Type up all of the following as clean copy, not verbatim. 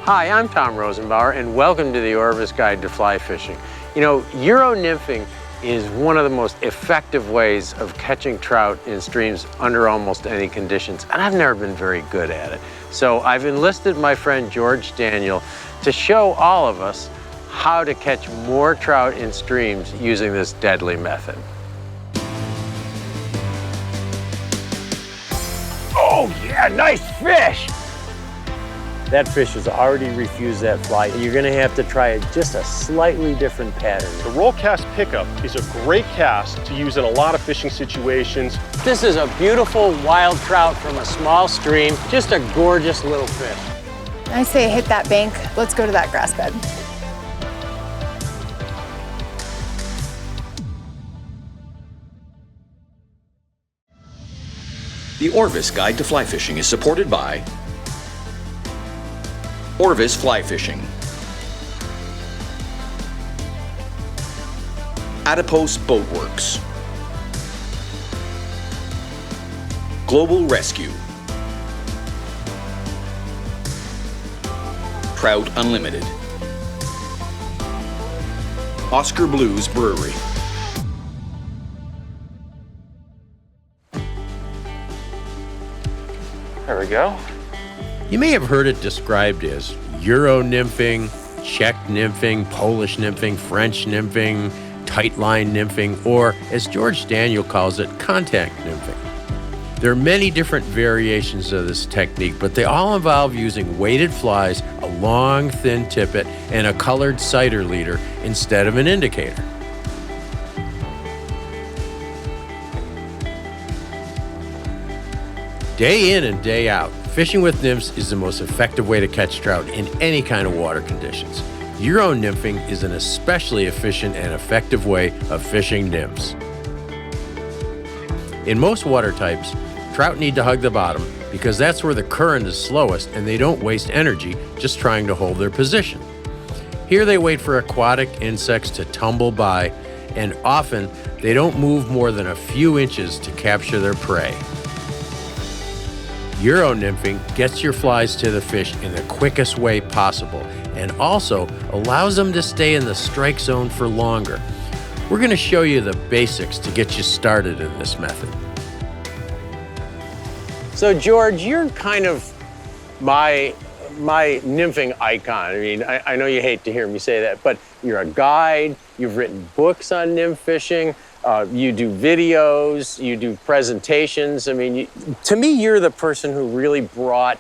Hi, I'm Tom Rosenbauer, and welcome to the ORVIS Guide to Fly Fishing. You know, Euro nymphing is one of the most effective ways of catching trout in streams under almost any conditions, and I've never been very good at it. So I've enlisted my friend George Daniel to show all of us how to catch more trout in streams using this deadly method. Oh yeah, nice fish! That fish has already refused that fly. You're gonna have to try just a slightly different pattern. The roll cast pickup is a great cast to use in a lot of fishing situations. This is a beautiful wild trout from a small stream, just a gorgeous little fish. I say hit that bank, let's go to that grass bed. The ORVIS Guide to Fly Fishing is supported by ORVIS Fly Fishing, Adipose Boat Works, Global Rescue, Trout Unlimited, Oscar Blues Brewery. There we go. You may have heard it described as Euro nymphing, Czech nymphing, Polish nymphing, French nymphing, tight line nymphing, or as George Daniel calls it, contact nymphing. There are many different variations of this technique, but they all involve using weighted flies, a long, thin tippet, and a colored cider leader instead of an indicator. Day in and day out, fishing with nymphs is the most effective way to catch trout in any kind of water conditions. Euro nymphing is an especially efficient and effective way of fishing nymphs. In most water types, trout need to hug the bottom because that's where the current is slowest and they don't waste energy just trying to hold their position. Here they wait for aquatic insects to tumble by, and often they don't move more than a few inches to capture their prey. Euro nymphing gets your flies to the fish in the quickest way possible and also allows them to stay in the strike zone for longer. We're going to show you the basics to get you started in this method. So George, you're kind of my nymphing icon. I mean, I know you hate to hear me say that, but you're a guide, you've written books on nymph fishing, you do videos, you do presentations. I mean, to me, you're the person who really brought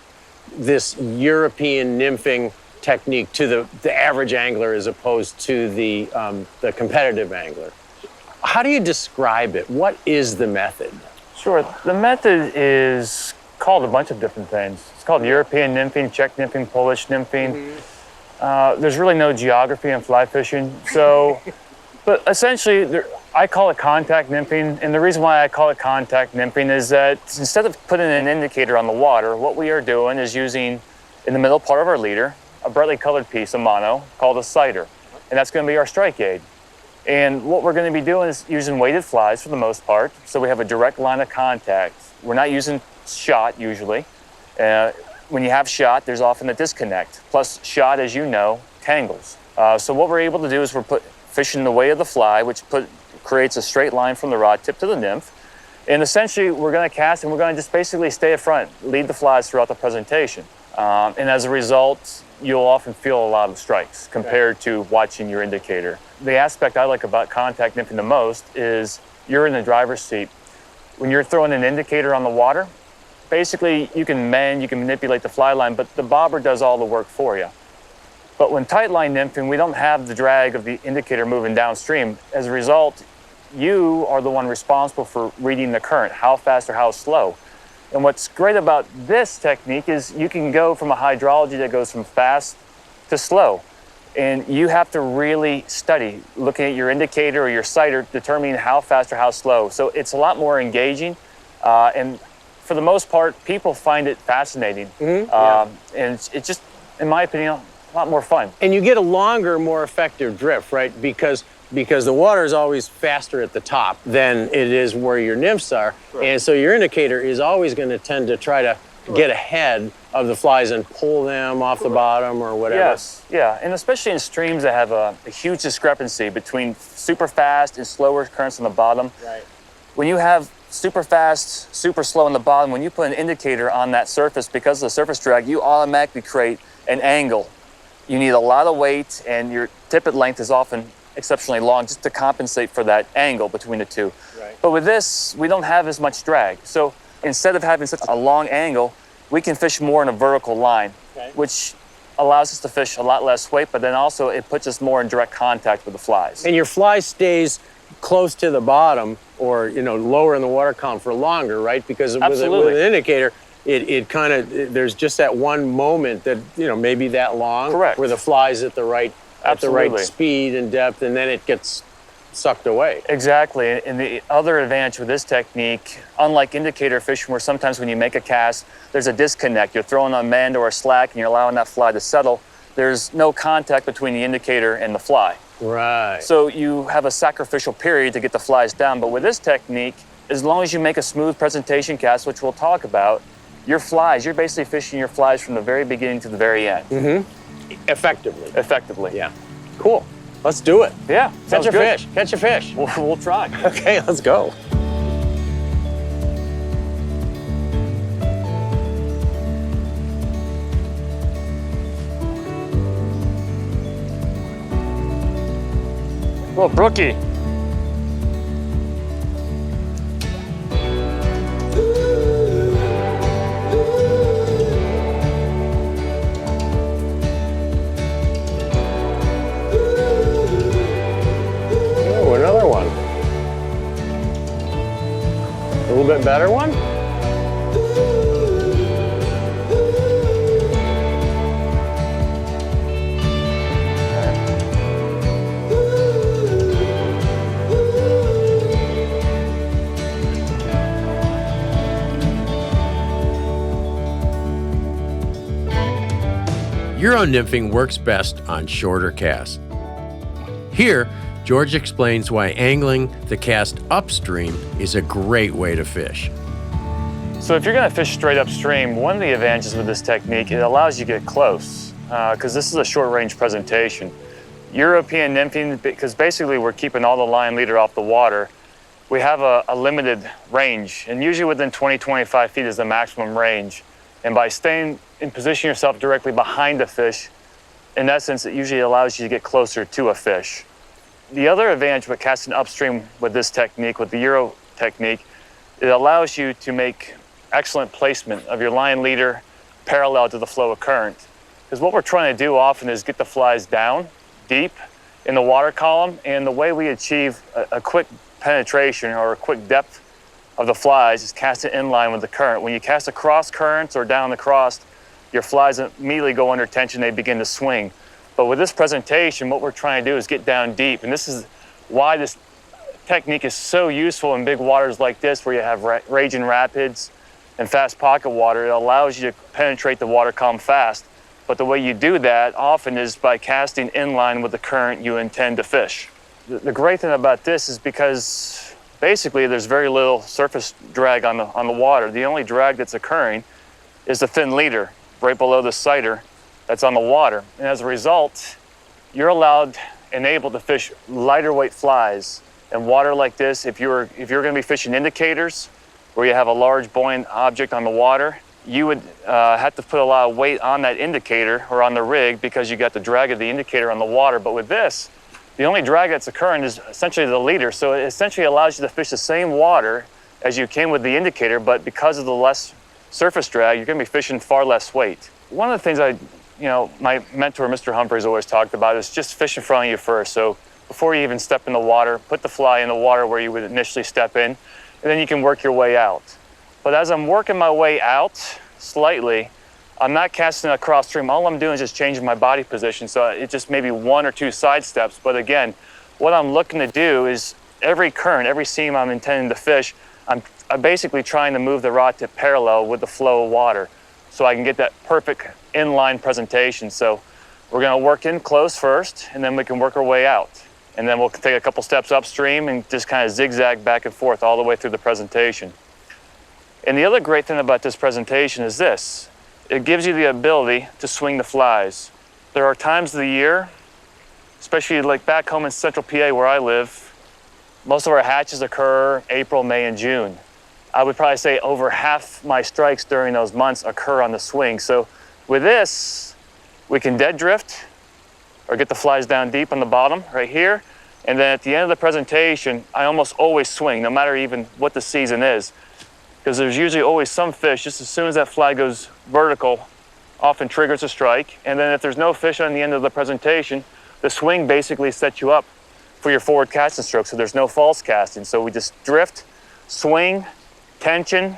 this European nymphing technique to the average angler as opposed to the competitive angler. How do you describe it? What is the method? Sure, the method is called a bunch of different things. It's called European nymphing, Czech nymphing, Polish nymphing. There's really no geography in fly fishing, so, but essentially, I call it contact nymphing, and the reason why I call it contact nymphing is that instead of putting an indicator on the water, what we are doing is using, in the middle part of our leader, a brightly colored piece of mono called a cider, and that's going to be our strike aid. And what we're going to be doing is using weighted flies for the most part, so we have a direct line of contact. We're not using shot usually. When you have shot, there's often a disconnect. Plus, shot, as you know, tangles. So what we're able to do is we're fishing the way of the fly, which creates a straight line from the rod tip to the nymph. And essentially, we're going to cast and we're going to just basically stay at front, lead the flies throughout the presentation. And as a result, you'll often feel a lot of strikes compared to watching your indicator. The aspect I like about contact nymphing the most is you're in the driver's seat. When you're throwing an indicator on the water, basically you can manipulate the fly line, but the bobber does all the work for you. But when tight line nymphing, we don't have the drag of the indicator moving downstream. As a result, you are the one responsible for reading the current, how fast or how slow. And what's great about this technique is you can go from a hydrology that goes from fast to slow. And you have to really study, looking at your indicator or your sighter, determining how fast or how slow. So it's a lot more engaging. And for the most part, people find it fascinating. And it's just, in my opinion, a lot more fun. And you get a longer, more effective drift, right? Because the water is always faster at the top than it is where your nymphs are. Right. And so your indicator is always going to tend to try to get ahead of the flies and pull them off the bottom or whatever. Yes, yeah, and especially in streams that have a huge discrepancy between super fast and slower currents on the bottom. Right. When you have super fast, super slow on the bottom, when you put an indicator on that surface, because of the surface drag, you automatically create an angle. You need a lot of weight, and your tippet length is often exceptionally long just to compensate for that angle between the two. Right. But with this, we don't have as much drag. So instead of having such a long angle, we can fish more in a vertical line, which allows us to fish a lot less weight, but then also it puts us more in direct contact with the flies. And your fly stays close to the bottom or, you know, lower in the water column for longer, right? Because with an indicator, it kind of, there's just that one moment that, you know, maybe that long. Correct. Where the fly's at the right speed and depth, and then it gets sucked away. Exactly, and the other advantage with this technique, unlike indicator fishing where sometimes when you make a cast, there's a disconnect. You're throwing on mend or a slack and you're allowing that fly to settle. There's no contact between the indicator and the fly. Right. So you have a sacrificial period to get the flies down, but with this technique, as long as you make a smooth presentation cast, which we'll talk about, your flies, you're basically fishing your flies from the very beginning to the very end. Mm-hmm. Effectively. Yeah. Cool. Let's do it. Yeah. Catch a fish. Catch a fish. We'll try. Okay, let's go. Little brookie. Oh, another one. A little bit better one? Euro nymphing works best on shorter casts. Here, George explains why angling the cast upstream is a great way to fish. So if you're going to fish straight upstream, one of the advantages with this technique, it allows you to get close, because this is a short-range presentation. European nymphing, because basically we're keeping all the line leader off the water, we have a limited range, and usually within 20-25 feet is the maximum range. And by staying in position yourself directly behind a fish, in essence, it usually allows you to get closer to a fish. The other advantage with casting upstream with this technique, with the Euro technique, it allows you to make excellent placement of your line leader parallel to the flow of current. Because what we're trying to do often is get the flies down, deep in the water column, and the way we achieve a quick penetration or a quick depth of the flies is cast it in line with the current. When you cast across currents or down the cross, your flies immediately go under tension, they begin to swing. But with this presentation, what we're trying to do is get down deep, and this is why this technique is so useful in big waters like this, where you have raging rapids and fast pocket water. It allows you to penetrate the water column fast, but the way you do that often is by casting in line with the current you intend to fish. The great thing about this is because basically there's very little surface drag on the water. The only drag that's occurring is the thin leader right below the sighter that's on the water. And as a result, you're allowed and able to fish lighter weight flies in water like this. If you're going to be fishing indicators where you have a large buoyant object on the water, you would have to put a lot of weight on that indicator or on the rig because you got the drag of the indicator on the water. But with this, the only drag that's occurring is essentially the leader. So it essentially allows you to fish the same water as you can with the indicator, but because of the less surface drag, you're going to be fishing far less weight. One of the things my mentor, Mr. Humphreys, always talked about is just fish in front of you first. So before you even step in the water, put the fly in the water where you would initially step in, and then you can work your way out. But as I'm working my way out slightly, I'm not casting across stream. All I'm doing is just changing my body position. So it's just maybe one or two side steps. But again, what I'm looking to do is every current, every seam I'm intending to fish, I'm basically trying to move the rod tip parallel with the flow of water so I can get that perfect inline presentation. So we're going to work in close first, and then we can work our way out. And then we'll take a couple steps upstream and just kind of zigzag back and forth all the way through the presentation. And the other great thing about this presentation is this. It gives you the ability to swing the flies. There are times of the year, especially like back home in central PA where I live, most of our hatches occur April, May, and June. I would probably say over half my strikes during those months occur on the swing. So with this, we can dead drift or get the flies down deep on the bottom right here. And then at the end of the presentation, I almost always swing, no matter even what the season is, because there's usually always some fish. Just as soon as that fly goes vertical, often triggers a strike. And then if there's no fish on the end of the presentation, the swing basically sets you up for your forward casting stroke, so there's no false casting. So we just drift, swing, tension,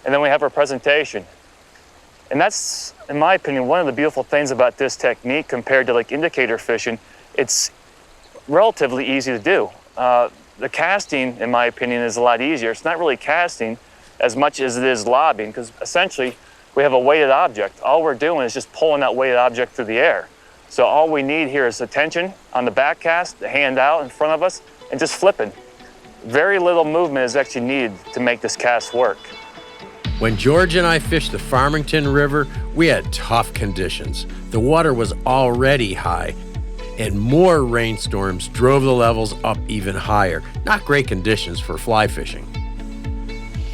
and then we have our presentation. And that's, in my opinion, one of the beautiful things about this technique compared to like indicator fishing. It's relatively easy to do. The casting, in my opinion, is a lot easier. It's not really casting as much as it is lobbing, because essentially we have a weighted object. All we're doing is just pulling that weighted object through the air. So all we need here is the tension on the back cast, the hand out in front of us, and just flipping. Very little movement is actually needed to make this cast work. When George and I fished the Farmington River, we had tough conditions. The water was already high, and more rainstorms drove the levels up even higher. Not great conditions for fly fishing.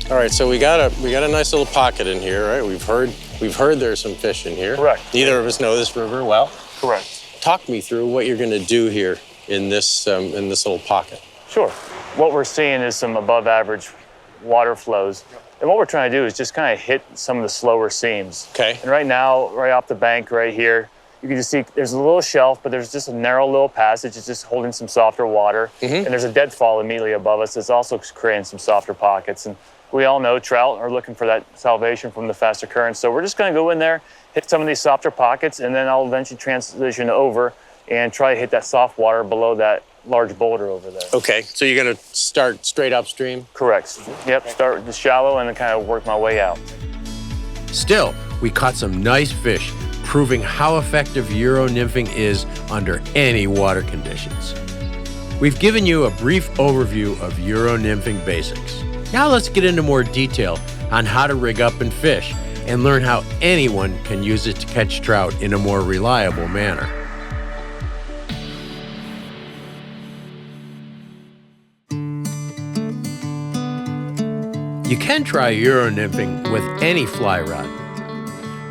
All right, so we got a nice little pocket in here, right? We've heard there's some fish in here. Correct. Neither of us know this river well. Correct. Talk me through what you're going to do here in this little pocket. Sure. What we're seeing is some above average water flows. And what we're trying to do is just kind of hit some of the slower seams. Okay. And right now, right off the bank right here, you can just see there's a little shelf, but there's just a narrow little passage. It's just holding some softer water. And there's a deadfall immediately above us that's also creating some softer pockets. And we all know trout are looking for that salvation from the faster currents. So we're just going to go in there, hit some of these softer pockets, and then I'll eventually transition over and try to hit that soft water below that large boulder over there. Okay, so you're going to start straight upstream? Correct. Yep, start just shallow and then kind of work my way out. Still, we caught some nice fish, proving how effective Euro nymphing is under any water conditions. We've given you a brief overview of Euro nymphing basics. Now let's get into more detail on how to rig up and fish and learn how anyone can use it to catch trout in a more reliable manner. You can try Euro nymphing with any fly rod,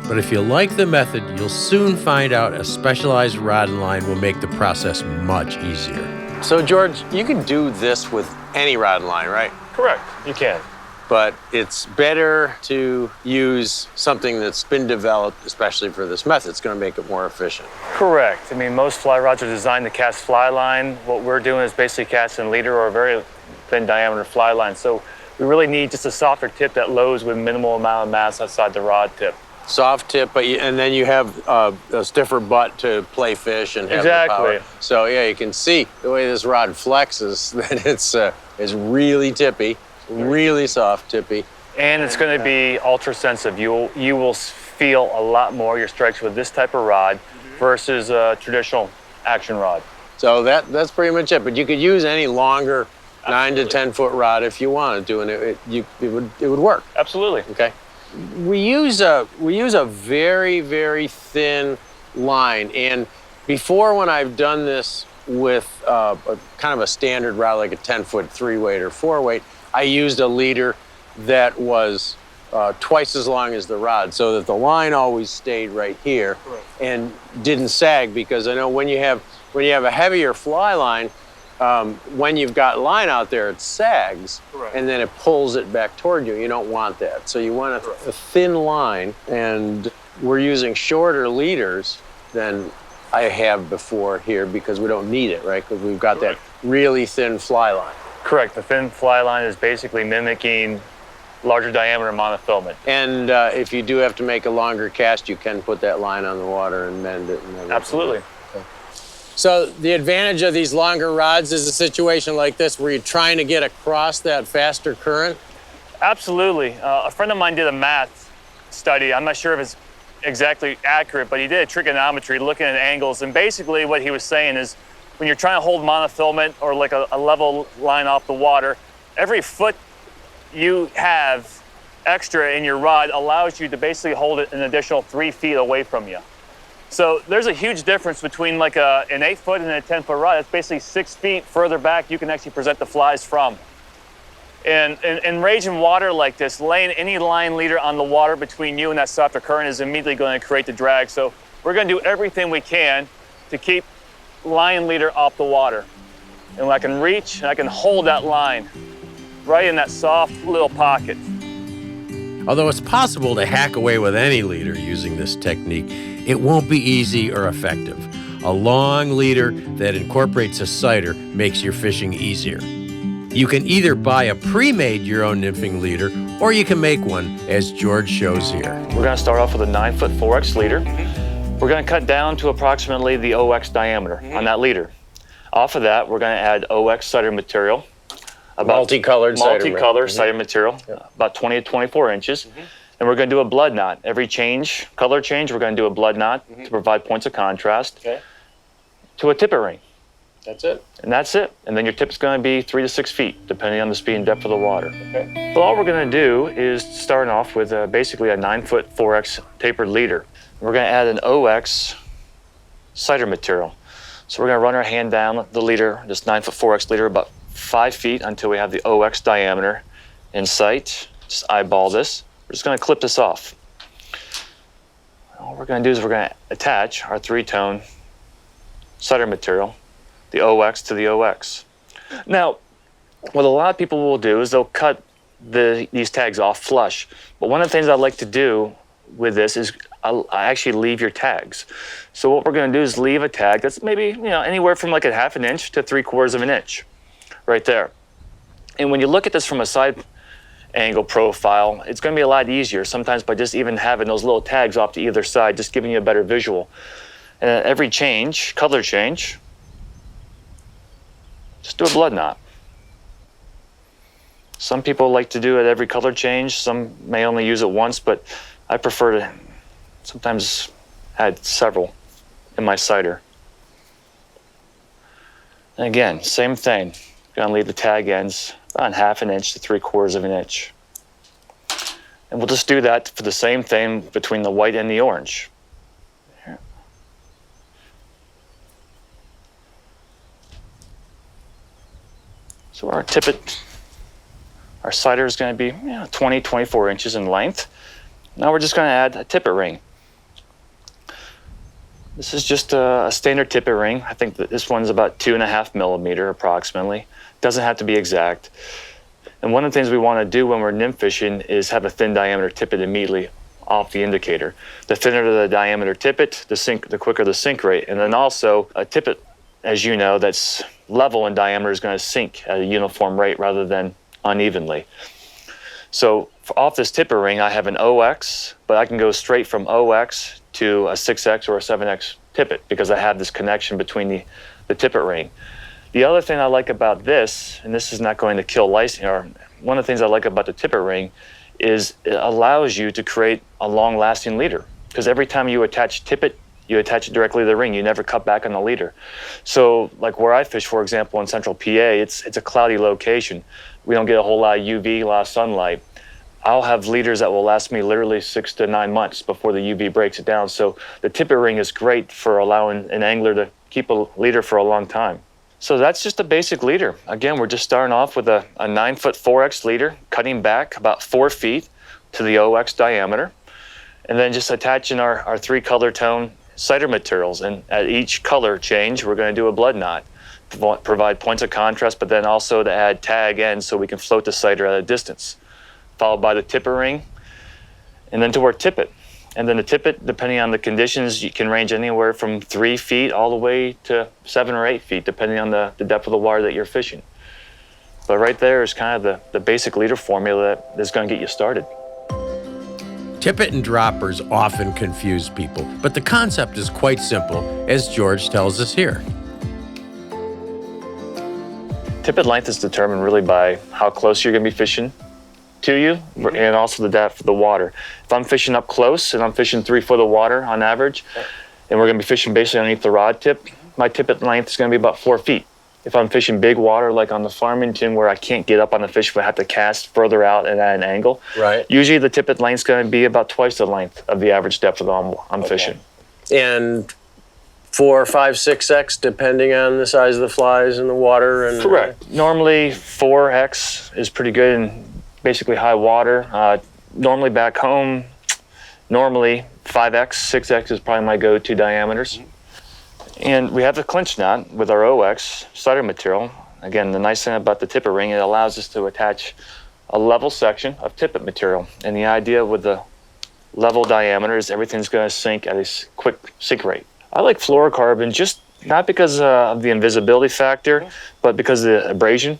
but if you like the method, you'll soon find out a specialized rod and line will make the process much easier. So George, you can do this with any rod and line, right? Correct, you can. But it's better to use something that's been developed, especially for this method. It's going to make it more efficient. Correct. I mean, most fly rods are designed to cast fly line. What we're doing is basically casting leader or a very thin diameter fly line. So we really need just a softer tip that loads with minimal amount of mass outside the rod tip. Soft tip, and then you have a stiffer butt to play fish and have Exactly. the power. So yeah, you can see the way this rod flexes that it's really tippy, really soft tippy. And it's going to be ultra sensitive. You will feel a lot more your strikes with this type of rod versus a traditional action rod. So that's pretty much it. But you could use any longer 9 to 10 foot rod if you wanted to, and it would work. Absolutely. Okay. We use a very, very thin line, and before, when I've done this with a kind of a standard rod like a 10-foot 3-weight or 4-weight, I used a leader that was twice as long as the rod, so that the line always stayed right here and didn't sag. Because I know when you have a heavier fly line, when you've got line out there, it sags, and then it pulls it back toward you. You don't want that. So you want a thin line, and we're using shorter leaders than I have before here because we don't need it, right? Because we've got that really thin fly line. Correct. The thin fly line is basically mimicking larger diameter monofilament. And if you do have to make a longer cast, you can put that line on the water and mend it. And Absolutely. So the advantage of these longer rods is a situation like this where you're trying to get across that faster current? Absolutely. A friend of mine did a math study. I'm not sure if it's exactly accurate, but he did a trigonometry looking at angles. And basically what he was saying is when you're trying to hold monofilament or like a level line off the water, every foot you have extra in your rod allows you to basically hold it an additional 3 feet away from you. So there's a huge difference between like an 8-foot and a 10-foot rod. That's basically 6 feet further back you can actually present the flies from. And in raging water like this, laying any line leader on the water between you and that softer current is immediately going to create the drag. So we're going to do everything we can to keep line leader off the water. And I can reach and I can hold that line right in that soft little pocket. Although it's possible to hack away with any leader using this technique, it won't be easy or effective. A long leader that incorporates a sighter makes your fishing easier. You can either buy a pre-made Euro nymphing leader, or you can make one, as George shows here. We're going to start off with a 9-foot 4X leader. We're going to cut down to approximately the OX diameter on that leader. Off of that, we're going to add OX cider material. Multicolored cider material, about 20 to 24 inches. And we're going to do a blood knot. Every color change, we're going to do a blood knot to provide points of contrast to a tippet ring. That's it. And that's it. And then your tip's going to be 3 to 6 feet, depending on the speed and depth of the water. Okay. So all we're going to do is start off with basically a 9-foot 4X tapered leader. We're going to add an OX cider material. So we're going to run our hand down the leader, this 9-foot 4X leader, about 5 feet until we have the OX diameter in sight. Just eyeball this. We're just going to clip this off. All we're going to do is we're going to attach our 3-tone cider material, the OX to the OX. Now, what a lot of people will do is they'll cut these tags off flush. But one of the things I like to do with this is I actually leave your tags. So what we're going to do is leave a tag that's maybe anywhere from like a 1/2 inch to 3/4 inch, right there. And when you look at this from a side angle profile, it's going to be a lot easier sometimes by just even having those little tags off to either side, just giving you a better visual. And at every color change, just do a blood knot. Some people like to do it every color change. Some may only use it once, but I prefer to sometimes add several in my cider. And again, same thing. Gonna leave the tag ends about 1/2 inch to 3/4 inch. And we'll just do that for the same thing between the white and the orange. So our tippet, our cider is going to be 20, 24 inches in length. Now we're just going to add a tippet ring. This is just a standard tippet ring. I think that this one's about 2.5 millimeter approximately. Doesn't have to be exact. And one of the things we want to do when we're nymph fishing is have a thin diameter tippet immediately off the indicator. The thinner the diameter tippet, the quicker the sink rate. And then also a tippet, as you know, that's level in diameter is going to sink at a uniform rate rather than unevenly. So off this tippet ring, I have an OX, but I can go straight from OX to a 6X or a 7X tippet because I have this connection between the tippet ring. The other thing I like about this, and this is not going to kill lice, or one of the things I like about the tippet ring is it allows you to create a long-lasting leader because every time you attach tippet, you attach it directly to the ring. You never cut back on the leader. So like where I fish, for example, in central PA, it's a cloudy location. We don't get a whole lot of UV, a lot of sunlight. I'll have leaders that will last me literally 6 to 9 months before the UV breaks it down. So the tippet ring is great for allowing an angler to keep a leader for a long time. So that's just a basic leader. Again, we're just starting off with a 9-foot 4X leader, cutting back about 4 feet to the OX diameter, and then just attaching our 3 color tone cider materials. And at each color change, we're going to do a blood knot, provide points of contrast, but then also to add tag ends so we can float the cider at a distance, followed by the tippet ring, and then to our tippet. And then the tippet, depending on the conditions, you can range anywhere from 3 feet all the way to 7 or 8 feet, depending on the depth of the water that you're fishing. But right there is kind of the basic leader formula that is going to get you started. Tippet and droppers often confuse people, but the concept is quite simple, as George tells us here. Tippet length is determined really by how close you're going to be fishing to you, and also the depth of the water. If I'm fishing up close and I'm fishing 3 foot of water on average, and we're going to be fishing basically underneath the rod tip, my tippet length is going to be about 4 feet. if I'm fishing big water, like on the Farmington, where I can't get up on the fish, but I have to cast further out and at an angle. Right. Usually the tippet length's going to be about twice the length of the average depth that I'm fishing. And 4, 5, 6X, depending on the size of the flies in the water. And Correct. Normally 4X is pretty good in basically high water. Normally back home, normally 5X, 6X is probably my go-to diameters. And we have the clinch knot with our OX solder material. Again, the nice thing about the tippet ring, it allows us to attach a level section of tippet material. And the idea with the level diameter is everything's going to sink at a quick sink rate. I like fluorocarbon just not because of the invisibility factor, but because of the abrasion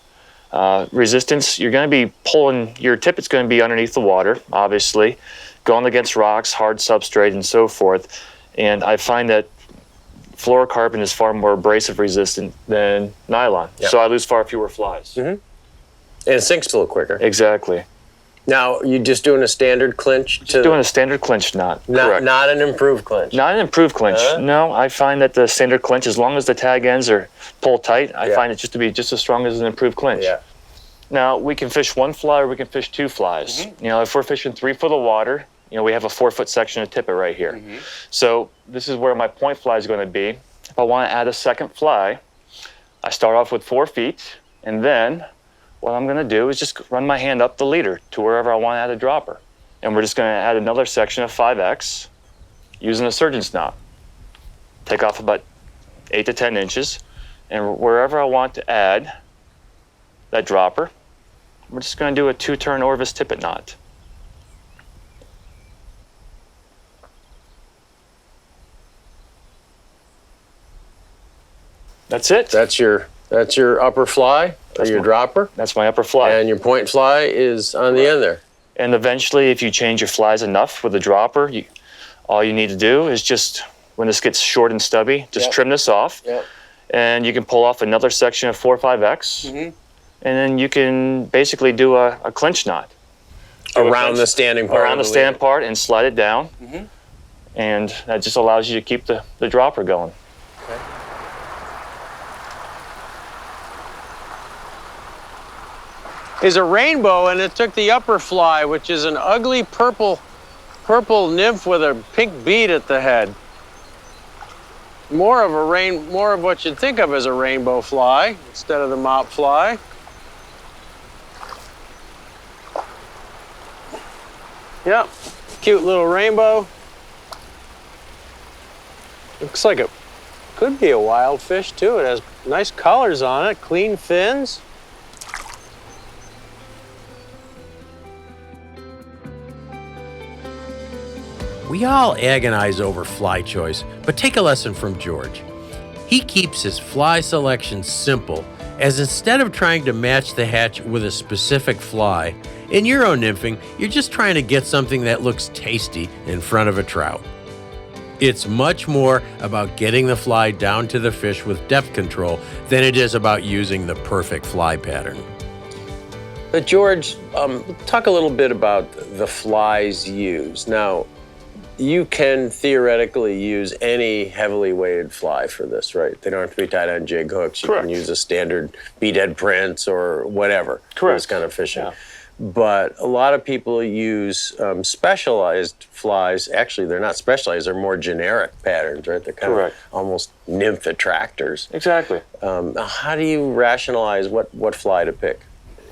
resistance. You're going to be pulling, your tippet's going to be underneath the water, obviously, going against rocks, hard substrate, and so forth. And I find that fluorocarbon is far more abrasive resistant than nylon. Yep. So I lose far fewer flies. And it sinks a little quicker. Exactly. Now, you just doing a standard clinch? Just doing a standard clinch knot. Correct. Not an improved clinch? Not an improved clinch. No, I find that the standard clinch, as long as the tag ends are pulled tight, I find it just to be just as strong as an improved clinch. Yeah. Now, we can fish 1 fly or we can fish 2 flies. You know, if we're fishing 3 foot of water, you know, we have a 4-foot section of tippet right here. So this is where my point fly is going to be. If I want to add a second fly, I start off with 4 feet, and then what I'm going to do is just run my hand up the leader to wherever I want to add a dropper. And we're just going to add another section of 5X using a surgeon's knot. Take off about 8 to 10 inches, and wherever I want to add that dropper, we're just going to do a 2-turn ORVIS tippet knot. That's it. That's your upper fly, or your dropper? That's my upper fly. And your point fly is on the end there. And eventually, if you change your flies enough with the dropper, all you need to do is just, when this gets short and stubby, just trim this off. And you can pull off another section of 4 or 5X. And then you can basically do a clinch knot. Around the standing part? Around the stand part and slide it down. And that just allows you to keep the dropper going. Is a rainbow, and it took the upper fly, which is an ugly purple nymph with a pink bead at the head. More of what you'd think of as a rainbow fly instead of the mop fly. Yep, cute little rainbow. Looks like it could be a wild fish too. It has nice colors on it, clean fins. We all agonize over fly choice, but take a lesson from George. He keeps his fly selection simple, as instead of trying to match the hatch with a specific fly, in Euro nymphing, you're just trying to get something that looks tasty in front of a trout. It's much more about getting the fly down to the fish with depth control than it is about using the perfect fly pattern. But George, talk a little bit about the flies used. Now, you can theoretically use any heavily weighted fly for this, right? They don't have to be tied on jig hooks. You can use a standard BEAD-HEAD Prince or whatever for this kind of fishing. But a lot of people use specialized flies. Actually, they're not specialized. They're more generic patterns, right? They're kind of almost nymph attractors. Exactly. How do you rationalize what fly to pick?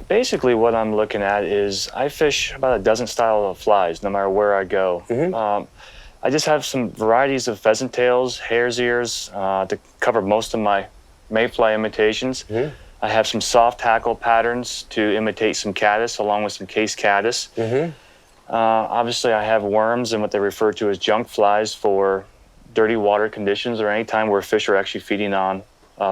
Basically, what I'm looking at is I fish about a dozen styles of flies, no matter where I go. I just have some varieties of pheasant tails, hare's ears to cover most of my mayfly imitations. I have some soft tackle patterns to imitate some caddis, along with some case caddis. Obviously, I have worms and what they refer to as junk flies for dirty water conditions or any time where fish are actually feeding on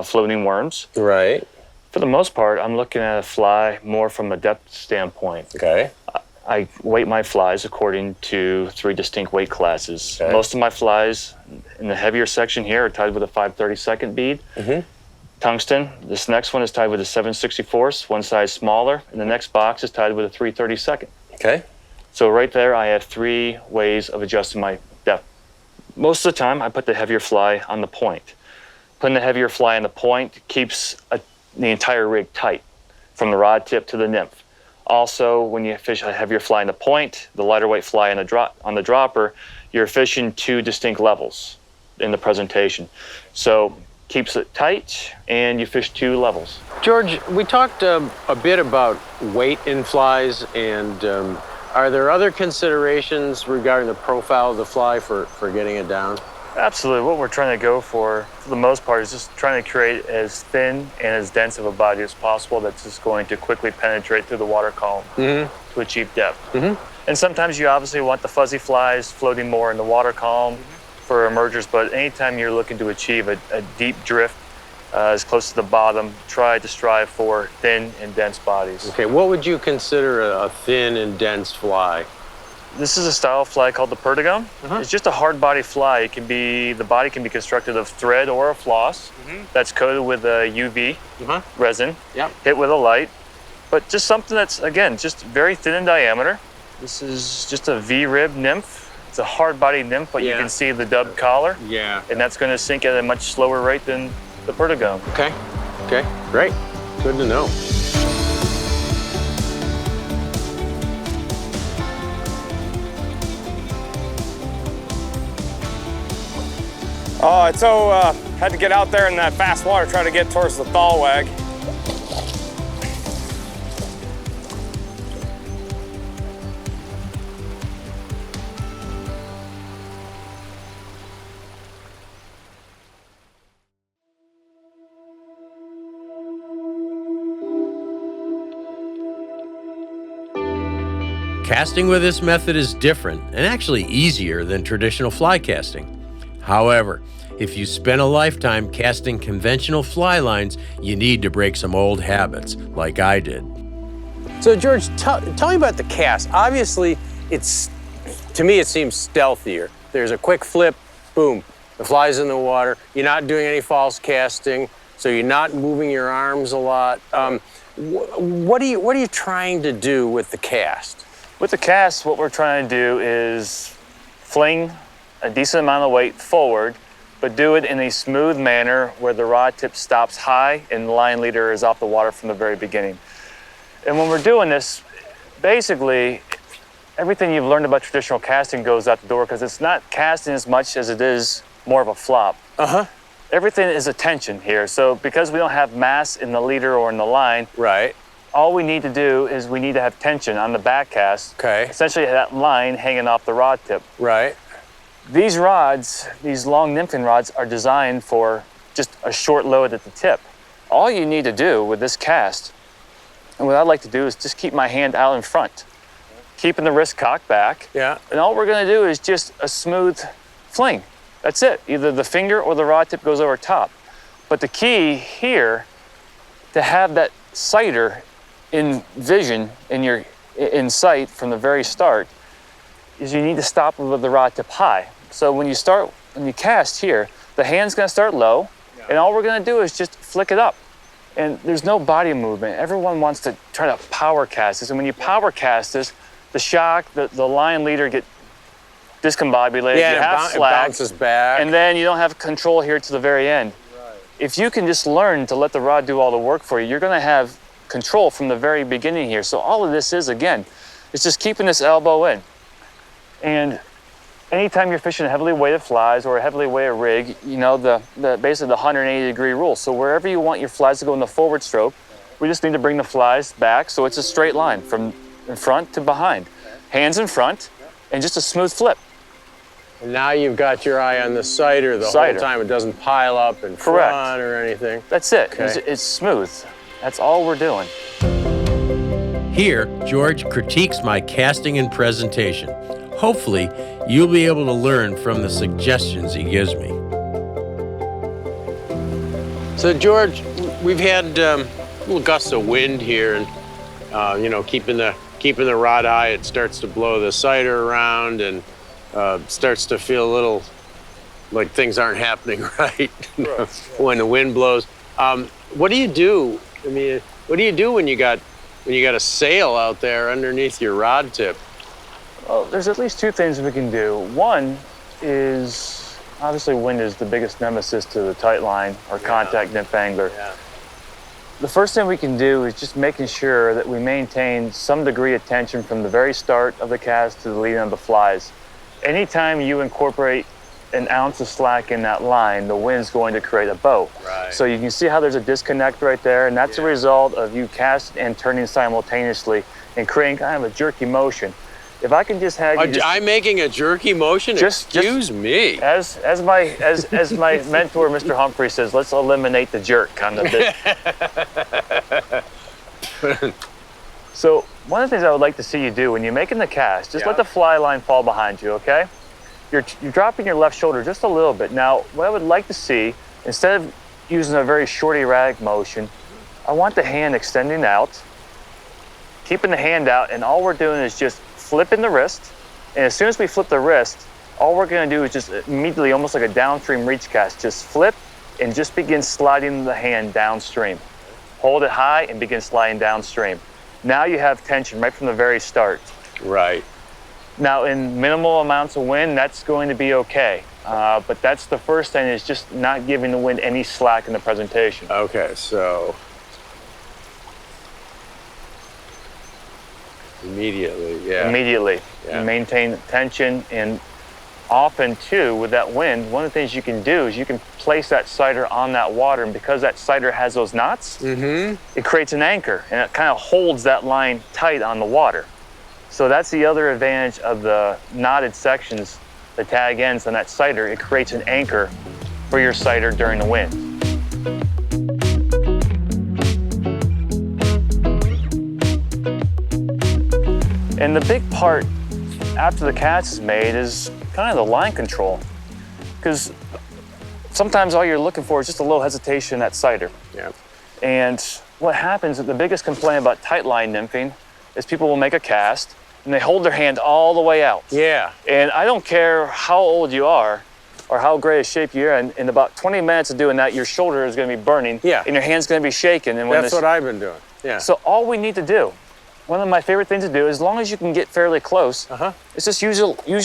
floating worms. Right. For the most part, I'm looking at a fly more from a depth standpoint. Okay. I weight my flies according to 3 distinct weight classes. Most of my flies in the heavier section here are tied with a 5/32 bead. Tungsten. This next one is tied with a 7/64, one size smaller, and the next box is tied with a 3/32. Okay. So right there, I have 3 ways of adjusting my depth. Most of the time, I put the heavier fly on the point. Putting the heavier fly on the point keeps a the entire rig tight, from the rod tip to the nymph. Also, when you fish, have your fly in the point, the lighter weight fly on the dropper, you're fishing 2 distinct levels in the presentation. So keeps it tight, and you fish 2 levels. George, we talked a bit about weight in flies, and are there other considerations regarding the profile of the fly for getting it down? Absolutely. What we're trying to go for the most part, is just trying to create as thin and as dense of a body as possible that's just going to quickly penetrate through the water column to achieve depth. And sometimes you obviously want the fuzzy flies floating more in the water column for emergers, but anytime you're looking to achieve a deep drift as close to the bottom, try to strive for thin and dense bodies. Okay, what would you consider a thin and dense fly? This is a style of fly called the perdigone. It's just a hard body fly. The body can be constructed of thread or a floss that's coated with a UV resin, hit with a light, but just something that's, again, just very thin in diameter. This is just a V-rib nymph. It's a hard body nymph, but you can see the dub collar. And that's gonna sink at a much slower rate than the perdigone. Okay, great, good to know. Oh, it's had to get out there in that fast water, try to get towards the thalweg. Casting with this method is different and actually easier than traditional fly casting. However, if you spend a lifetime casting conventional fly lines, you need to break some old habits, like I did. So George, tell me about the cast. Obviously, to me it seems stealthier. There's a quick flip, boom, the fly's in the water. You're not doing any false casting, so you're not moving your arms a lot. What are you trying to do with the cast? With the cast, what we're trying to do is fling a decent amount of weight forward, but do it in a smooth manner where the rod tip stops high and the line leader is off the water from the very beginning. And when we're doing this, basically, everything you've learned about traditional casting goes out the door, because it's not casting as much as it is more of a flop. Everything is a tension here. So because we don't have mass in the leader or in the line, all we need to do is we need to have tension on the back cast. Essentially that line hanging off the rod tip. These rods, these long nymphing rods, are designed for just a short load at the tip. All you need to do with this cast, and what I like to do, is just keep my hand out in front, keeping the wrist cocked back. And all we're gonna do is just a smooth fling. That's it. Either the finger or the rod tip goes over top. But the key here, to have that sighter in vision, in sight from the very start, is you need to stop with the rod tip high. So when you cast here, the hand's gonna start low, and all we're gonna do is just flick it up. And there's no body movement. Everyone wants to try to power cast this, and when you power cast this, the shock, the line leader get discombobulated, you have it bounces back. and then you don't have control here to the very end. If you can just learn to let the rod do all the work for you, you're gonna have control from the very beginning here. So all of this is, again, it's just keeping this elbow in. And anytime you're fishing heavily weighted flies or a heavily weighted rig, you know, basically the 180-degree rule. So wherever you want your flies to go in the forward stroke, we just need to bring the flies back so it's a straight line from in front to behind. Hands in front, and just a smooth flip. And now you've got your eye on the sighter the whole time. It doesn't pile up in front or anything. That's it. It's smooth. That's all we're doing. Here, George critiques my casting and presentation. Hopefully, you'll be able to learn from the suggestions he gives me. So George, we've had little gusts of wind here, and you know, keeping the rod eye, it starts to blow the sighter around, and starts to feel a little like things aren't happening right when the wind blows. What do you do? I mean, what do you do when you got a sail out there underneath your rod tip? Well, there's at least 2 things we can do. One is, obviously wind is the biggest nemesis to the tight line or contact nymph angler. the first thing we can do is just making sure that we maintain some degree of tension from the very start of the cast to the leading of the flies. Anytime you incorporate an ounce of slack in that line, the wind's going to create a bow. Right. So you can see how there's a disconnect right there, and that's a result of you casting and turning simultaneously and creating kind of a jerky motion. If I can just have you just, I'm making a jerky motion? Excuse me. As my mentor, Mr. Humphrey, says, let's eliminate the jerk on the bit. So one of the things I would like to see you do when you're making the cast, just let the fly line fall behind you, okay? You're dropping your left shoulder just a little bit. Now, what I would like to see, instead of using a very short erratic motion, I want the hand extending out, keeping the hand out, and all we're doing is just flipping the wrist. And as soon as we flip the wrist, all we're gonna do is just immediately, almost like a downstream reach cast, just flip and just begin sliding the hand downstream. Hold it high and begin sliding downstream. Now you have tension right from the very start. Right. Now, in minimal amounts of wind, that's going to be okay. But that's the first thing, is just not giving the wind any slack in the presentation. Okay, so immediately, Immediately. You maintain tension, and often too, with that wind, one of the things you can do is you can place that cider on that water, and because that cider has those knots, it creates an anchor, and it kind of holds that line tight on the water. So that's the other advantage of the knotted sections, the tag ends on that cider. It creates an anchor for your cider during the wind. And the big part after the cast is made is kind of the line control, because sometimes all you're looking for is just a little hesitation in that cider. Yeah. And what happens, the biggest complaint about tight line nymphing is people will make a cast and they hold their hand all the way out. Yeah. And I don't care how old you are or how great a shape you're in, in about 20 minutes of doing that, your shoulder is gonna be burning, and your hand's gonna be shaking. And when that's what I've been doing, So all we need to do, one of my favorite things to do, as long as you can get fairly close, is just use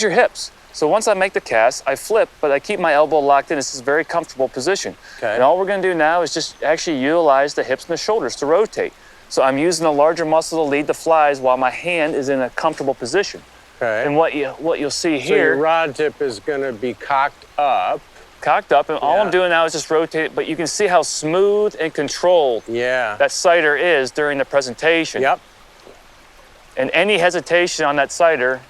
your hips. So once I make the cast, I flip, but I keep my elbow locked in. This is a very comfortable position. Okay. And all we're gonna do now is just actually utilize the hips and the shoulders to rotate. So I'm using the larger muscle to lead the flies while my hand is in a comfortable position. Okay. And what you'll see So here, your rod tip is gonna be cocked up. and all I'm doing now is just rotate it, but you can see how smooth and controlled that cider is during the presentation. Yep. And any hesitation on that cider,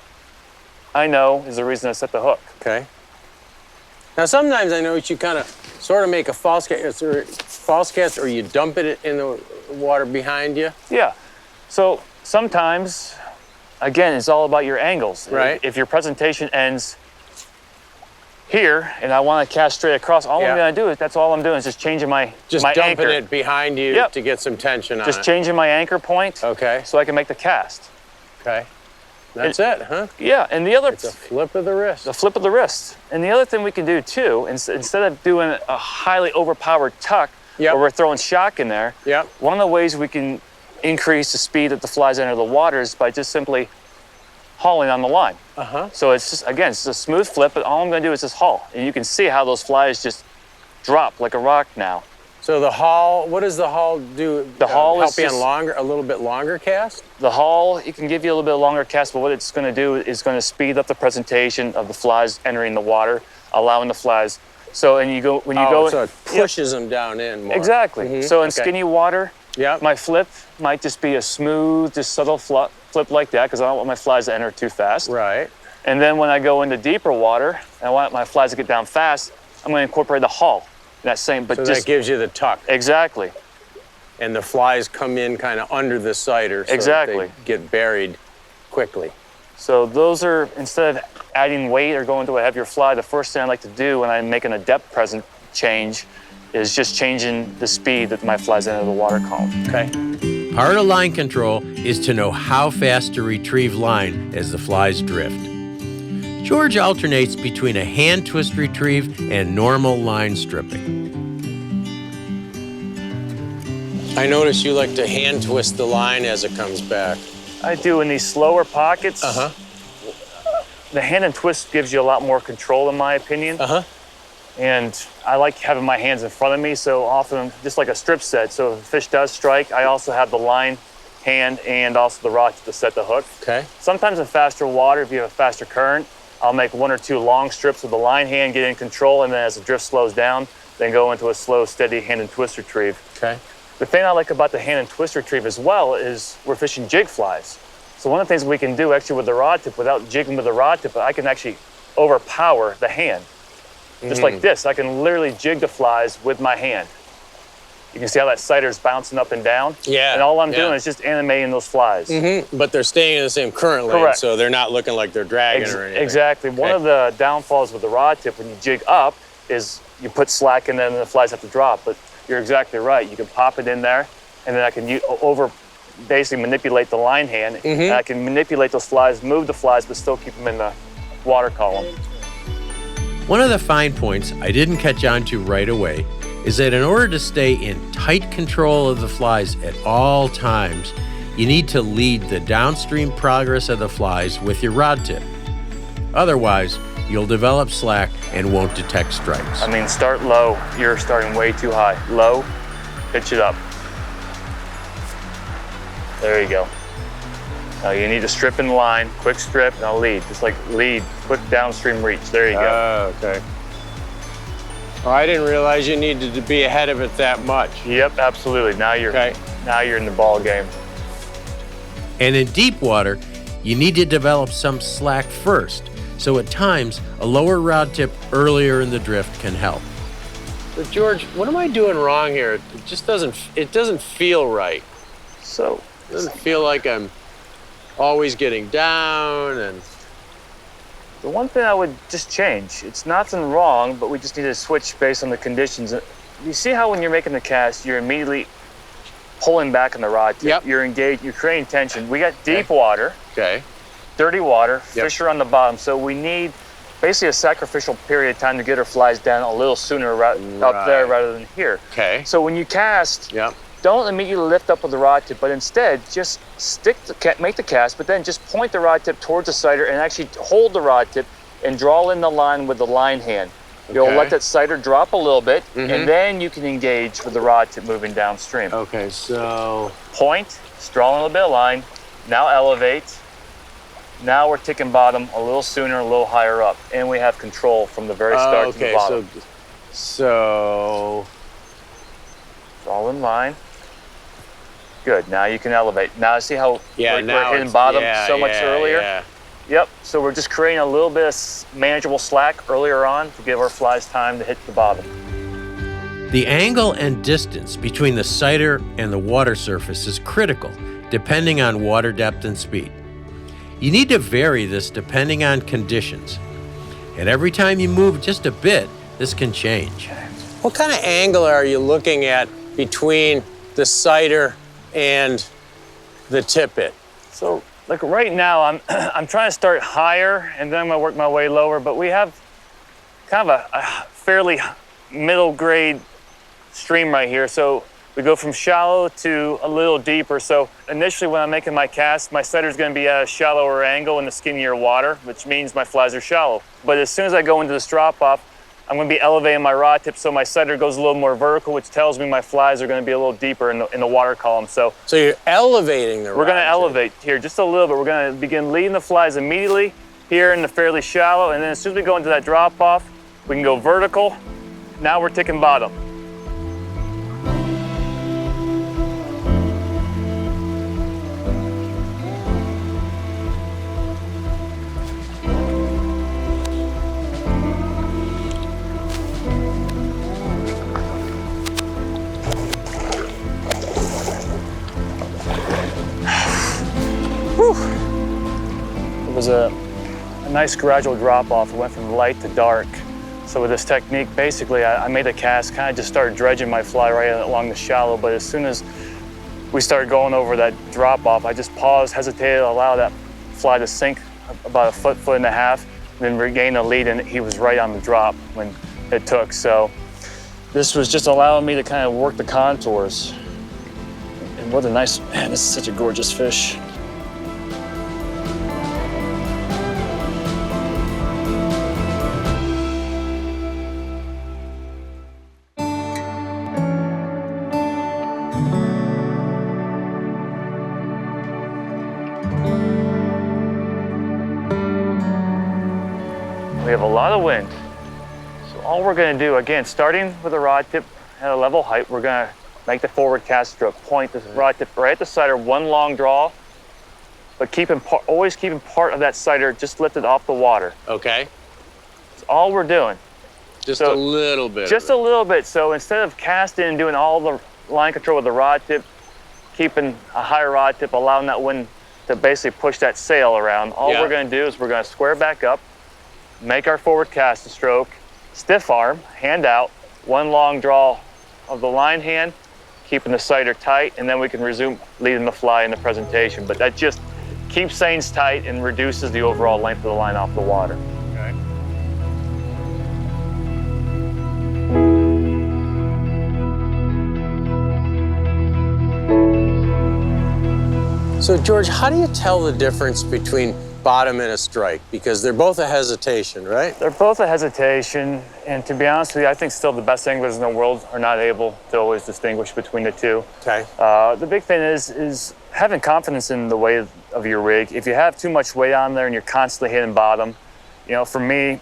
I know, is the reason I set the hook. Okay. Now sometimes I know you kind of sort of make a false cast, or you dump it in the water behind you. Yeah. So sometimes, again, it's all about your angles. Right. If your presentation ends here and I want to cast straight across, all I'm going to do is, that's all I'm doing is just changing my dumping anchor. it behind you to get some tension on it. Just changing my anchor point. Okay. So I can make the cast. Okay. That's it, huh? Yeah, and the other... It's a flip of the wrist. The flip of the wrist. And the other thing we can do too, instead of doing a highly overpowered tuck, where we're throwing shock in there, one of the ways we can increase the speed that the flies enter the water is by just simply hauling on the line. So it's just, again, it's a smooth flip, but all I'm gonna do is just haul. And you can see how those flies just drop like a rock now. So the haul, what does the haul do? The haul help is you just, on a little bit longer cast? The haul, it can give you a little bit longer cast, but what it's gonna do is gonna speed up the presentation of the flies entering the water, allowing the flies. So, and you go, when you go... So it pushes them down in more. Exactly. So in skinny water, my flip might just be a smooth, just subtle flip like that, because I don't want my flies to enter too fast. Right. And then when I go into deeper water, and I want my flies to get down fast, I'm gonna incorporate the haul. That same, but so just... that gives you the tuck. Exactly. And the flies come in kind of under the cider so that they get buried quickly. So those are, instead of adding weight or going to a heavier fly, the first thing I like to do when I'm making a depth present change is just changing the speed that my flies enter the water column. Okay. Part of line control is to know how fast to retrieve line as the flies drift. George alternates between a hand twist retrieve and normal line stripping. I notice you like to hand twist the line as it comes back. I do in these slower pockets. The hand and twist gives you a lot more control, in my opinion. And I like having my hands in front of me, so often, just like a strip set. So if a fish does strike, I also have the line hand and also the rod to set the hook. Okay. Sometimes in faster water, if you have a faster current, I'll make 1 or 2 long strips with the line hand, get in control, and then as the drift slows down, then go into a slow, steady hand and twist retrieve. Okay. The thing I like about the hand and twist retrieve as well is we're fishing jig flies. So one of the things we can do actually with the rod tip, without jigging with the rod tip, I can actually overpower the hand. Just like this, I can literally jig the flies with my hand. You can see how that sighter's bouncing up and down. Yeah. And all I'm doing is just animating those flies. But they're staying in the same current lane, Correct. so they're not looking like they're dragging or anything. Exactly. One of the downfalls with the rod tip when you jig up is you put slack in them and the flies have to drop. But you're exactly right. You can pop it in there, and then I can basically manipulate the line hand, and I can manipulate those flies, move the flies, but still keep them in the water column. One of the fine points I didn't catch on to right away is that in order to stay in tight control of the flies at all times, you need to lead the downstream progress of the flies with your rod tip. Otherwise, you'll develop slack and won't detect strikes. I mean, start low. You're starting way too high. Low, pitch it up. There you go. Now you need to strip in line, quick strip, now lead. Just like lead, quick downstream reach. There you go. Okay. Oh, I didn't realize you needed to be ahead of it that much. Yep, absolutely. Now you're in the ball game. And in deep water, you need to develop some slack first. So at times, a lower rod tip earlier in the drift can help. But George, what am I doing wrong here? It just doesn't feel right. So It doesn't feel like I'm always getting down and... the one thing I would just change, it's nothing wrong, but we just need to switch based on the conditions. You see how when you're making the cast, you're immediately pulling back on the rod tip. Yep. You're engaged, you're creating tension. We got deep water, Okay. dirty water, fish are on the bottom, so we need basically a sacrificial period of time to get our flies down a little sooner up there rather than here. Okay. So when you cast, Yep. don't immediately lift up with the rod tip, but instead just make the cast, but then just point the rod tip towards the sighter and actually hold the rod tip and draw in the line with the line hand. You'll Okay. let that sighter drop a little bit, and then you can engage with the rod tip moving downstream. Okay, so... Point, draw a little bit of line, now elevate. Now we're ticking bottom a little sooner, a little higher up, and we have control from the very start to the bottom. So... Draw in line. Good, now you can elevate. Now see how we're hitting it's- bottom yeah, so much yeah, earlier? yeah. Yep, so we're just creating a little bit of manageable slack earlier on to give our flies time to hit the bottom. The angle and distance between the sighter and the water surface is critical, depending on water depth and speed. You need to vary this depending on conditions. And every time you move just a bit, this can change. What kind of angle are you looking at between the sighter and the tippet? So, like right now, I'm trying to start higher and then I'm gonna work my way lower, but we have kind of a fairly middle grade stream right here. So we go from shallow to a little deeper. So initially when I'm making my cast, my sighter's gonna be at a shallower angle in the skinnier water, which means my flies are shallow. But as soon as I go into this drop off, I'm gonna be elevating my rod tip so my sighter goes a little more vertical, which tells me my flies are gonna be a little deeper in the water column. So you're elevating the rod we're gonna tip. elevate here just a little bit. We're gonna begin leading the flies immediately here in the fairly shallow, and then as soon as we go into that drop off, we can go vertical. Now we're ticking bottom. It was a nice gradual drop off. It went from light to dark. So with this technique, basically, I made a cast, kind of just started dredging my fly right along the shallow, but as soon as we started going over that drop off, I just paused, hesitated, allowed that fly to sink about a foot, foot and a half, then regain the lead, and he was right on the drop when it took. So this was just allowing me to kind of work the contours. And what a nice, man, this is such a gorgeous fish. We have a lot of wind. So all we're gonna do, again, starting with the rod tip at a level height, we're gonna make the forward cast stroke, point the rod tip right at the sider, one long draw, but always keeping part of that sider just lifted off the water. Okay. That's all we're doing. Just a little bit. Just a little bit. So instead of casting and doing all the line control with the rod tip, keeping a higher rod tip, allowing that wind to basically push that sail around, all we're gonna do is we're gonna square back up, make our forward cast stroke, stiff arm, hand out, one long draw of the line hand, keeping the sider tight, and then we can resume leading the fly in the presentation. But that just keeps things tight and reduces the overall length of the line off the water. Okay. So George, how do you tell the difference between bottom and a strike? Because they're both a hesitation, right? They're both a hesitation, and to be honest with you, I think still the best anglers in the world are not able to always distinguish between the two. Okay. The big thing is having confidence in the weight of your rig. If you have too much weight on there and you're constantly hitting bottom, you know, for me,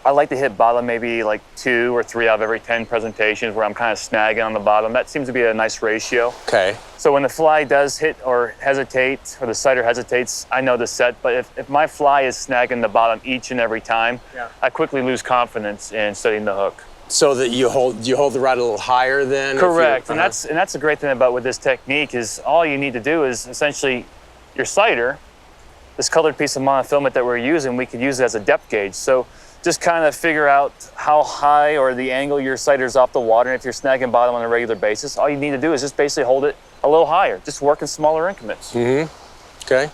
I like to hit bottom maybe like 2 or 3 out of every 10 presentations where I'm kind of snagging on the bottom. That seems to be a nice ratio. Okay. So when the fly does hit or hesitate, or the sider hesitates, I know the set. But if my fly is snagging the bottom each and every time, I quickly lose confidence in setting the hook. So that you hold the rod a little higher then? Correct. And that's a great thing about with this technique is all you need to do is essentially your sider, this colored piece of monofilament that we're using, we could use it as a depth gauge. So just kind of figure out how high or the angle your sider's off the water. And if you're snagging bottom on a regular basis, all you need to do is just basically hold it a little higher, just work in smaller increments. Mm-hmm. Okay.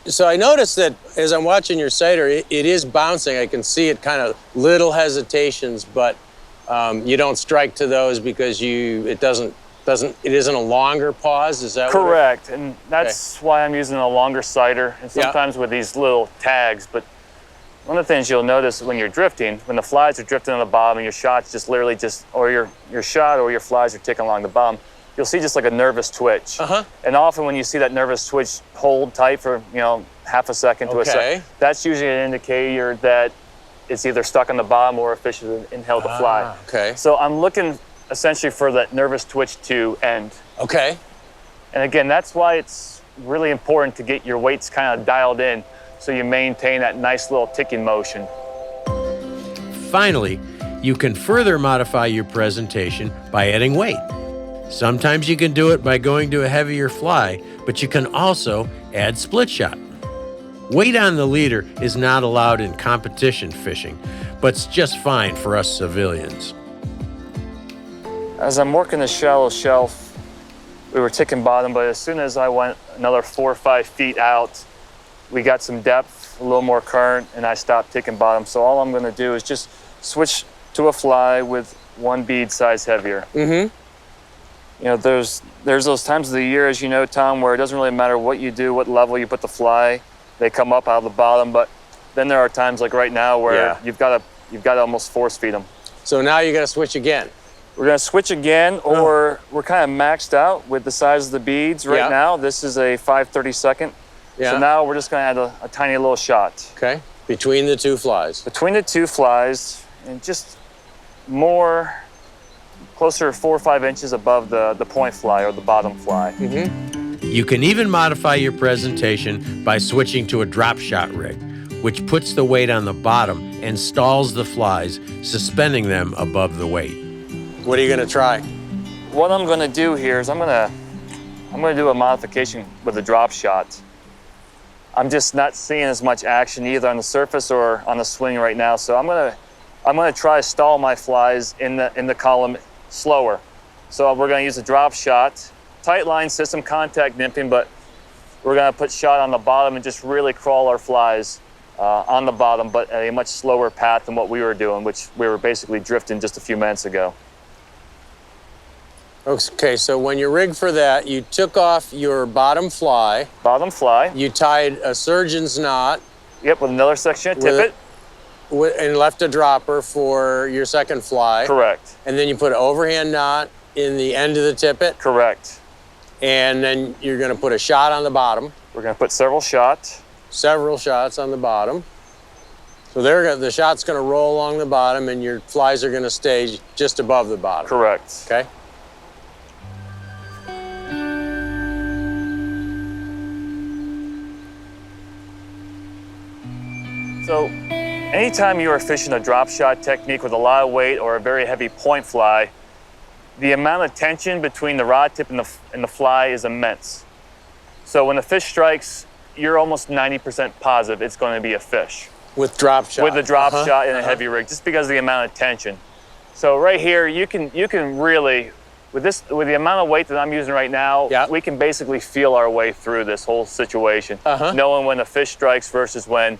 So I noticed that as I'm watching your sider, it is bouncing. I can see it kind of little hesitations, but you don't strike to those because it isn't a longer pause. Is that correct? And that's why I'm using a longer sider, and sometimes with these little tags. But one of the things you'll notice when you're drifting, when the flies are drifting on the bottom and your shots just literally or your shot or your flies are ticking along the bottom, you'll see just like a nervous twitch. And often when you see that nervous twitch hold tight for, you know, half a second to a second, that's usually an indicator that it's either stuck on the bottom or a fish has inhaled the fly. Okay. So I'm looking essentially for that nervous twitch to end. Okay. And again, that's why it's really important to get your weights kind of dialed in so you maintain that nice little ticking motion. Finally, you can further modify your presentation by adding weight. Sometimes you can do it by going to a heavier fly, but you can also add split shot. Weight on the leader is not allowed in competition fishing, but it's just fine for us civilians. As I'm working the shallow shelf, we were ticking bottom, but as soon as I went another 4 or 5 feet out, we got some depth, a little more current, and I stopped ticking bottom. So all I'm gonna do is just switch to a fly with 1 bead size heavier. You know, there's those times of the year, as you know, Tom, where it doesn't really matter what you do, what level you put the fly, they come up out of the bottom. But then there are times like right now where you've got to almost force feed them. So now you got to switch again. We're gonna switch again, or we're kind of maxed out with the size of the beads right now. This is a 5/32. So now we're just gonna add a tiny little shot. Okay. Between the 2 flies. Between the 2 flies, and just closer to 4 or 5 inches above the point fly or the bottom fly. You can even modify your presentation by switching to a drop shot rig, which puts the weight on the bottom and stalls the flies, suspending them above the weight. What are you gonna try? What I'm gonna do here is I'm gonna do a modification with a drop shot. I'm just not seeing as much action either on the surface or on the swing right now, so I'm gonna try to stall my flies in the column slower. So we're gonna use a drop shot, tight line system, contact nymphing, but we're gonna put shot on the bottom and just really crawl our flies on the bottom, but at a much slower path than what we were doing, which we were basically drifting just a few minutes ago. Okay, so when you rigged for that, you took off your bottom fly. Bottom fly. You tied a surgeon's knot. Yep, with another section of tippet. And left a dropper for your second fly. Correct. And then you put an overhand knot in the end of the tippet. Correct. And then you're gonna put a shot on the bottom. We're gonna put several shots. Several shots on the bottom. So the shot's gonna roll along the bottom and your flies are gonna stay just above the bottom. Correct. Okay? So anytime you are fishing a drop shot technique with a lot of weight or a very heavy point fly, the amount of tension between the rod tip and the fly is immense. So when the fish strikes, you're almost 90% positive it's going to be a fish. With drop shot. With a drop shot in a heavy rig, just because of the amount of tension. So right here, you can really, with the amount of weight that I'm using right now, we can basically feel our way through this whole situation, knowing when a fish strikes versus when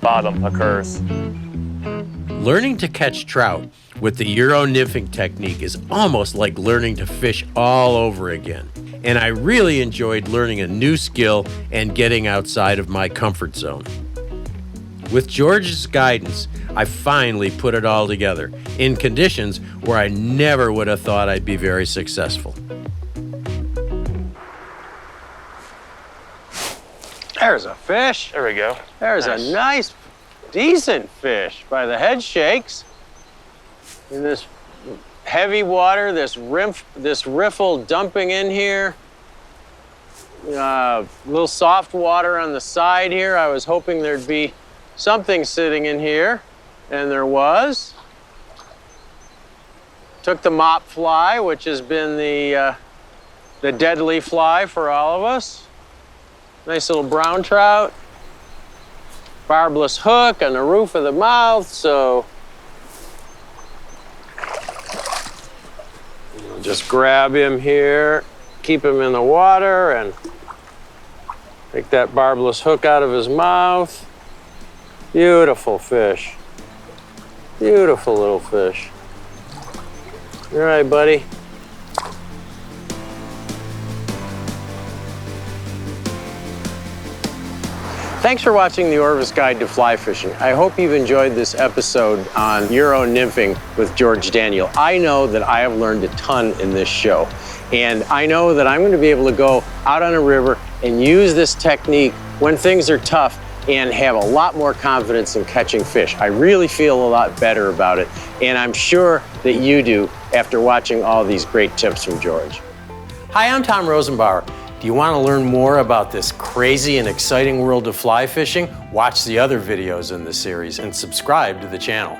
bottom occurs. Learning to catch trout with the Euro nymphing technique is almost like learning to fish all over again. And I really enjoyed learning a new skill and getting outside of my comfort zone. With George's guidance, I finally put it all together in conditions where I never would have thought I'd be very successful. There's a fish. There we go. There's a nice, decent fish by the head shakes. In this heavy water, this riffle dumping in here. Little soft water on the side here. I was hoping there'd be something sitting in here, and there was. Took the mop fly, which has been the deadly fly for all of us. Nice little brown trout. Barbless hook on the roof of the mouth, so we'll just grab him here, keep him in the water, and take that barbless hook out of his mouth. Beautiful fish. Beautiful little fish. All right, buddy. Thanks for watching the ORVIS Guide to Fly Fishing. I hope you've enjoyed this episode on Euro nymphing with George Daniel. I know that I have learned a ton in this show, and I know that I'm going to be able to go out on a river and use this technique when things are tough and have a lot more confidence in catching fish. I really feel a lot better about it, and I'm sure that you do after watching all these great tips from George. Hi, I'm Tom Rosenbauer. Do you want to learn more about this crazy and exciting world of fly fishing? Watch the other videos in this series and subscribe to the channel.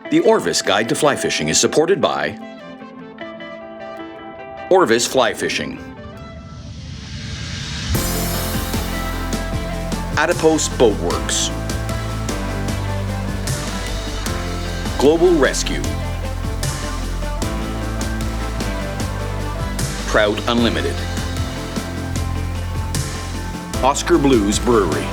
The ORVIS Guide to Fly Fishing is supported by ORVIS Fly Fishing, Adipose Boat Works, Global Rescue, Trout Unlimited, Oscar Blues Brewery.